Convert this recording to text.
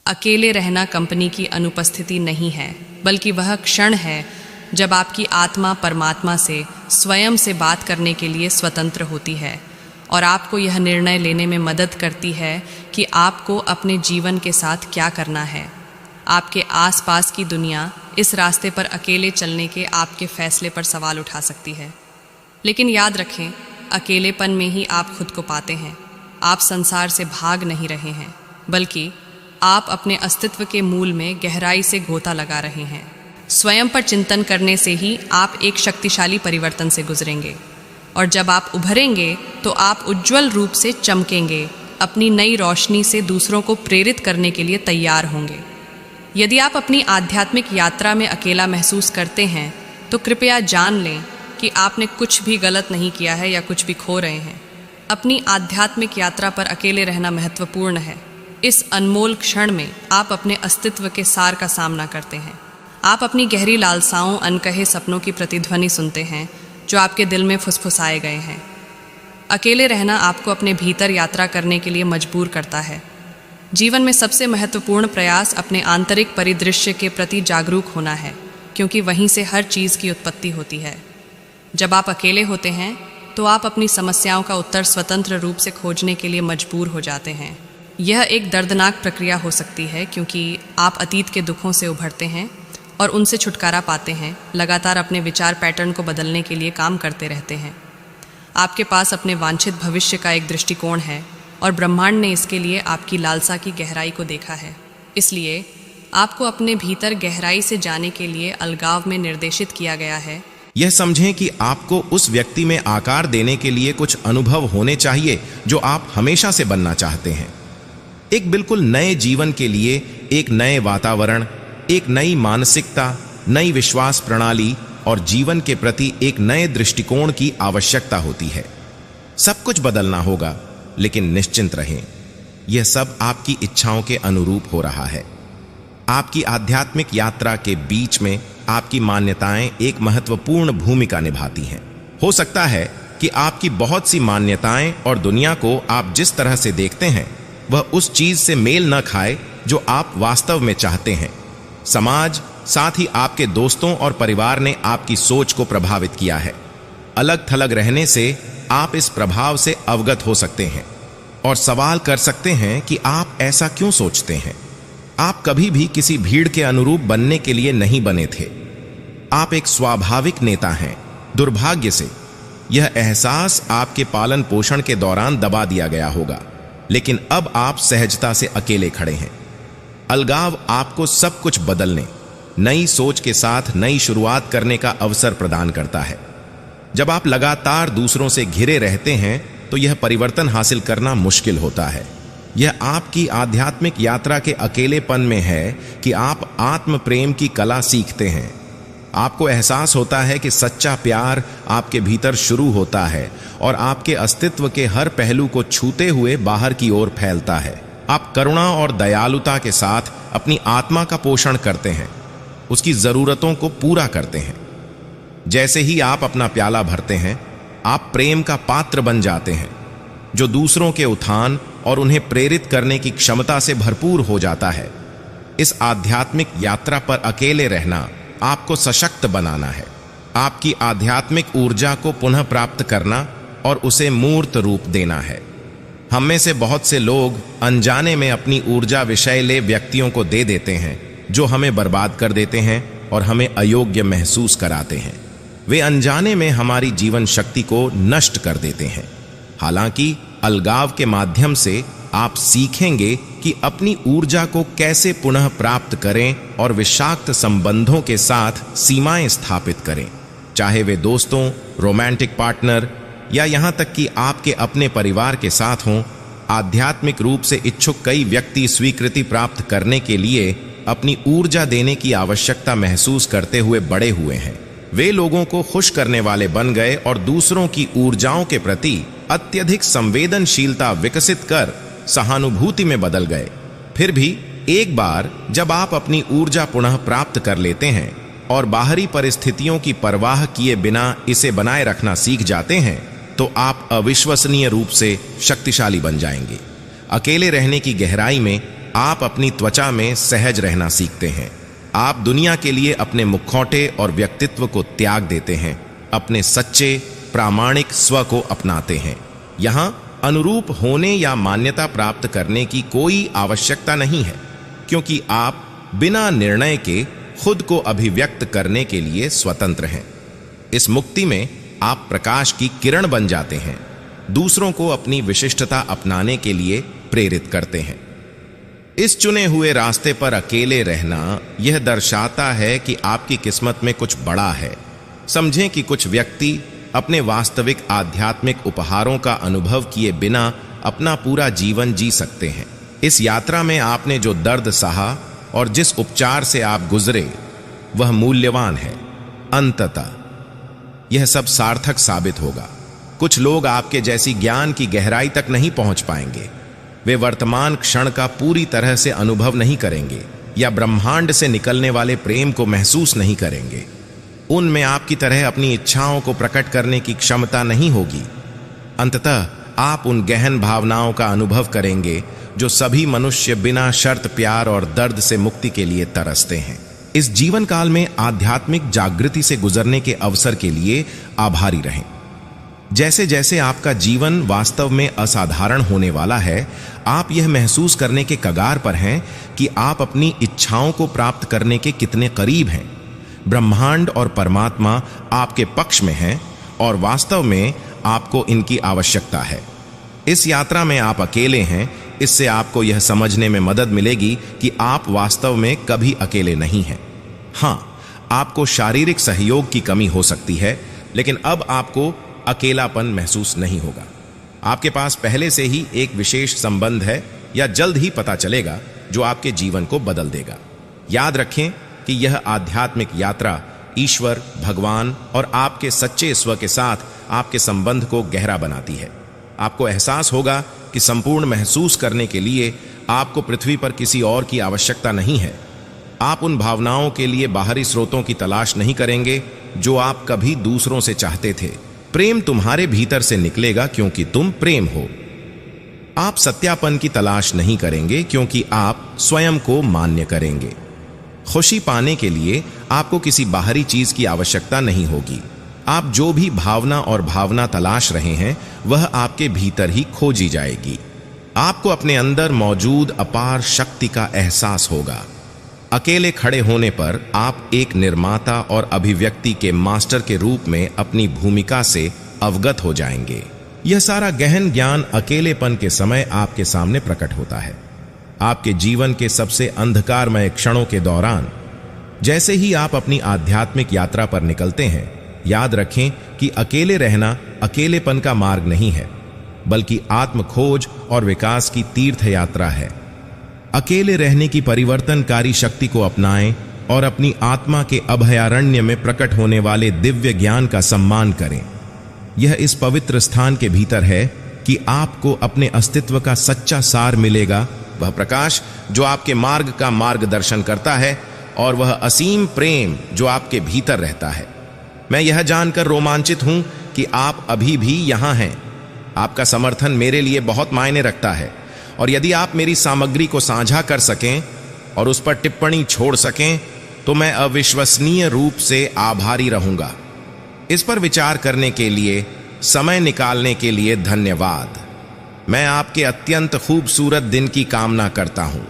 अकेले रहना कंपनी की अनुपस्थिति नहीं है, बल्कि वह क्षण है जब आपकी आत्मा परमात्मा से स्वयं से बात करने के लिए स्वतंत्र होती है और आपको यह निर्णय लेने में मदद करती है कि आपको अपने जीवन के साथ क्या करना है। आपके आसपास की दुनिया इस रास्ते पर अकेले चलने के आपके फैसले पर सवाल उठा सकती है, लेकिन याद रखें, अकेलेपन में ही आप खुद को पाते हैं। आप संसार से भाग नहीं रहे हैं, बल्कि आप अपने अस्तित्व के मूल में गहराई से गोता लगा रहे हैं। स्वयं पर चिंतन करने से ही आप एक शक्तिशाली परिवर्तन से गुजरेंगे, और जब आप उभरेंगे तो आप उज्जवल रूप से चमकेंगे, अपनी नई रोशनी से दूसरों को प्रेरित करने के लिए तैयार होंगे। यदि आप अपनी आध्यात्मिक यात्रा में अकेला महसूस करते हैं, तो कृपया जान लें कि आपने कुछ भी गलत नहीं किया है या कुछ भी खो रहे हैं। अपनी आध्यात्मिक यात्रा पर अकेले रहना महत्वपूर्ण है। इस अनमोल क्षण में आप अपने अस्तित्व के सार का सामना करते हैं। आप अपनी गहरी लालसाओं, अनकहे सपनों की प्रतिध्वनि सुनते हैं जो आपके दिल में फुसफुसाए गए हैं। अकेले रहना आपको अपने भीतर यात्रा करने के लिए मजबूर करता है। जीवन में सबसे महत्वपूर्ण प्रयास अपने आंतरिक परिदृश्य के प्रति जागरूक होना है, क्योंकि वहीं से हर चीज़ की उत्पत्ति होती है। जब आप अकेले होते हैं तो आप अपनी समस्याओं का उत्तर स्वतंत्र रूप से खोजने के लिए मजबूर हो जाते हैं। यह एक दर्दनाक प्रक्रिया हो सकती है, क्योंकि आप अतीत के दुखों से उभरते हैं और उनसे छुटकारा पाते हैं। लगातार अपने विचार पैटर्न को बदलने के लिए काम करते रहते हैं। आपके पास अपने वांछित भविष्य का एक दृष्टिकोण है और ब्रह्मांड ने इसके लिए आपकी लालसा की गहराई को देखा है। इसलिए आपको अपने भीतर गहराई से जाने के लिए अलगाव में निर्देशित किया गया है। यह समझें कि आपको उस व्यक्ति में आकार देने के लिए कुछ अनुभव होने चाहिए जो आप हमेशा से बनना चाहते हैं। एक बिल्कुल नए जीवन के लिए एक नए वातावरण, एक नई मानसिकता, नई विश्वास प्रणाली और जीवन के प्रति एक नए दृष्टिकोण की आवश्यकता होती है। सब कुछ बदलना होगा, लेकिन निश्चिंत रहें, यह सब आपकी इच्छाओं के अनुरूप हो रहा है। आपकी आध्यात्मिक यात्रा के बीच में आपकी मान्यताएं एक महत्वपूर्ण भूमिका निभाती हैं। हो सकता है कि आपकी बहुत सी मान्यताएं और दुनिया को आप जिस तरह से देखते हैं वह उस चीज से मेल न खाए जो आप वास्तव में चाहते हैं। समाज, साथ ही आपके दोस्तों और परिवार ने आपकी सोच को प्रभावित किया है। अलग थलग रहने से आप इस प्रभाव से अवगत हो सकते हैं और सवाल कर सकते हैं कि आप ऐसा क्यों सोचते हैं। आप कभी भी किसी भीड़ के अनुरूप बनने के लिए नहीं बने थे। आप एक स्वाभाविक नेता हैं। दुर्भाग्य से यह एहसास आपके पालन पोषण के दौरान दबा दिया गया होगा, लेकिन अब आप सहजता से अकेले खड़े हैं। अलगाव आपको सब कुछ बदलने, नई सोच के साथ नई शुरुआत करने का अवसर प्रदान करता है। जब आप लगातार दूसरों से घिरे रहते हैं तो यह परिवर्तन हासिल करना मुश्किल होता है। यह आपकी आध्यात्मिक यात्रा के अकेलेपन में है कि आप आत्म प्रेम की कला सीखते हैं। आपको एहसास होता है कि सच्चा प्यार आपके भीतर शुरू होता है और आपके अस्तित्व के हर पहलू को छूते हुए बाहर की ओर फैलता है। आप करुणा और दयालुता के साथ अपनी आत्मा का पोषण करते हैं, उसकी जरूरतों को पूरा करते हैं। जैसे ही आप अपना प्याला भरते हैं, आप प्रेम का पात्र बन जाते हैं, जो दूसरों के उत्थान और उन्हें प्रेरित करने की क्षमता से भरपूर हो जाता है। इस आध्यात्मिक यात्रा पर अकेले रहना आपको सशक्त बनाना है, आपकी आध्यात्मिक ऊर्जा को पुनः प्राप्त करना और उसे मूर्त रूप देना है। हम में से बहुत से लोग अनजाने में अपनी ऊर्जा विषैले व्यक्तियों को दे देते हैं, जो हमें बर्बाद कर देते हैं और हमें अयोग्य महसूस कराते हैं। वे अनजाने में हमारी जीवन शक्ति को नष्ट कर देते हैं। हालांकि अलगाव के माध्यम से आप सीखेंगे कि अपनी ऊर्जा को कैसे पुनः प्राप्त करें और विषाक्त संबंधों के साथ सीमाएं स्थापित करें, चाहे वे दोस्तों, रोमांटिक पार्टनर या यहां तक कि आपके अपने परिवार के साथ हों। आध्यात्मिक रूप से इच्छुक कई व्यक्ति स्वीकृति प्राप्त करने के लिए अपनी ऊर्जा देने की आवश्यकता महसूस करते हुए बड़े हुए हैं। वे लोगों को खुश करने वाले बन गए और दूसरों की ऊर्जाओं के प्रति अत्यधिक संवेदनशीलता विकसित कर सहानुभूति में बदल गए। फिर भी एक बार जब आप अपनी ऊर्जा पुनः प्राप्त कर लेते हैं और बाहरी परिस्थितियों की परवाह किए बिना इसे बनाए रखना सीख जाते हैं, तो आप अविश्वसनीय रूप से शक्तिशाली बन जाएंगे। अकेले रहने की गहराई में आप अपनी त्वचा में सहज रहना सीखते हैं। आप दुनिया के लिए अपने मुखौटे और व्यक्तित्व को त्याग देते हैं, अपने सच्चे प्रामाणिक स्व को अपनाते हैं। यहां अनुरूप होने या मान्यता प्राप्त करने की कोई आवश्यकता नहीं है, क्योंकि आप बिना निर्णय के खुद को अभिव्यक्त करने के लिए स्वतंत्र हैं। इस मुक्ति में आप प्रकाश की किरण बन जाते हैं, दूसरों को अपनी विशिष्टता अपनाने के लिए प्रेरित करते हैं। इस चुने हुए रास्ते पर अकेले रहना यह दर्शाता है कि आपकी किस्मत में कुछ बड़ा है। समझें कि कुछ व्यक्ति अपने वास्तविक आध्यात्मिक उपहारों का अनुभव किए बिना अपना पूरा जीवन जी सकते हैं। इस यात्रा में आपने जो दर्द सहा और जिस उपचार से आप गुजरे वह मूल्यवान है। अंततः यह सब सार्थक साबित होगा। कुछ लोग आपके जैसी ज्ञान की गहराई तक नहीं पहुंच पाएंगे। वे वर्तमान क्षण का पूरी तरह से अनुभव नहीं करेंगे या ब्रह्मांड से निकलने वाले प्रेम को महसूस नहीं करेंगे। उनमें आपकी तरह अपनी इच्छाओं को प्रकट करने की क्षमता नहीं होगी। अंततः आप उन गहन भावनाओं का अनुभव करेंगे जो सभी मनुष्य बिना शर्त प्यार और दर्द से मुक्ति के लिए तरसते हैं। इस जीवन काल में आध्यात्मिक जागृति से गुजरने के अवसर के लिए आभारी रहें। जैसे जैसे आपका जीवन वास्तव में असाधारण होने वाला है, आप यह महसूस करने के कगार पर हैं कि आप अपनी इच्छाओं को प्राप्त करने के कितने करीब हैं। ब्रह्मांड और परमात्मा आपके पक्ष में हैं और वास्तव में आपको इनकी आवश्यकता है। इस यात्रा में आप अकेले हैं। इससे आपको यह समझने में मदद मिलेगी कि आप वास्तव में कभी अकेले नहीं हैं। हां, आपको शारीरिक सहयोग की कमी हो सकती है, लेकिन अब आपको अकेलापन महसूस नहीं होगा। आपके पास पहले से ही एक विशेष संबंध है या जल्द ही पता चलेगा जो आपके जीवन को बदल देगा। याद रखें कि यह आध्यात्मिक यात्रा ईश्वर, भगवान और आपके सच्चे स्व के साथ आपके संबंध को गहरा बनाती है। आपको एहसास होगा कि संपूर्ण महसूस करने के लिए आपको पृथ्वी पर किसी और की आवश्यकता नहीं है। आप उन भावनाओं के लिए बाहरी स्रोतों की तलाश नहीं करेंगे जो आप कभी दूसरों से चाहते थे। प्रेम तुम्हारे भीतर से निकलेगा क्योंकि तुम प्रेम हो। आप सत्यापन की तलाश नहीं करेंगे क्योंकि आप स्वयं को मान्य करेंगे। खुशी पाने के लिए आपको किसी बाहरी चीज की आवश्यकता नहीं होगी। आप जो भी भावना और भावना तलाश रहे हैं वह आपके भीतर ही खोजी जाएगी। आपको अपने अंदर मौजूद अपार शक्ति का एहसास होगा। अकेले खड़े होने पर आप एक निर्माता और अभिव्यक्ति के मास्टर के रूप में अपनी भूमिका से अवगत हो जाएंगे। यह सारा गहन ज्ञान अकेलेपन के समय आपके सामने प्रकट होता है। आपके जीवन के सबसे अंधकारमय क्षणों के दौरान जैसे ही आप अपनी आध्यात्मिक यात्रा पर निकलते हैं, याद रखें कि अकेले रहना अकेलेपन का मार्ग नहीं है, बल्कि आत्म खोज और विकास की तीर्थ यात्रा है। अकेले रहने की परिवर्तनकारी शक्ति को अपनाएं और अपनी आत्मा के अभयारण्य में प्रकट होने वाले दिव्य ज्ञान का सम्मान करें। यह इस पवित्र स्थान के भीतर है कि आपको अपने अस्तित्व का सच्चा सार मिलेगा, वह प्रकाश जो आपके मार्ग का मार्गदर्शन करता है और वह असीम प्रेम जो आपके भीतर रहता है। मैं यह जानकर रोमांचित हूं कि आप अभी भी यहां हैं। आपका समर्थन मेरे लिए बहुत मायने रखता है और यदि आप मेरी सामग्री को साझा कर सकें और उस पर टिप्पणी छोड़ सकें तो मैं अविश्वसनीय रूप से आभारी रहूंगा। इस पर विचार करने के लिए समय निकालने के लिए धन्यवाद। मैं आपके अत्यंत खूबसूरत दिन की कामना करता हूं।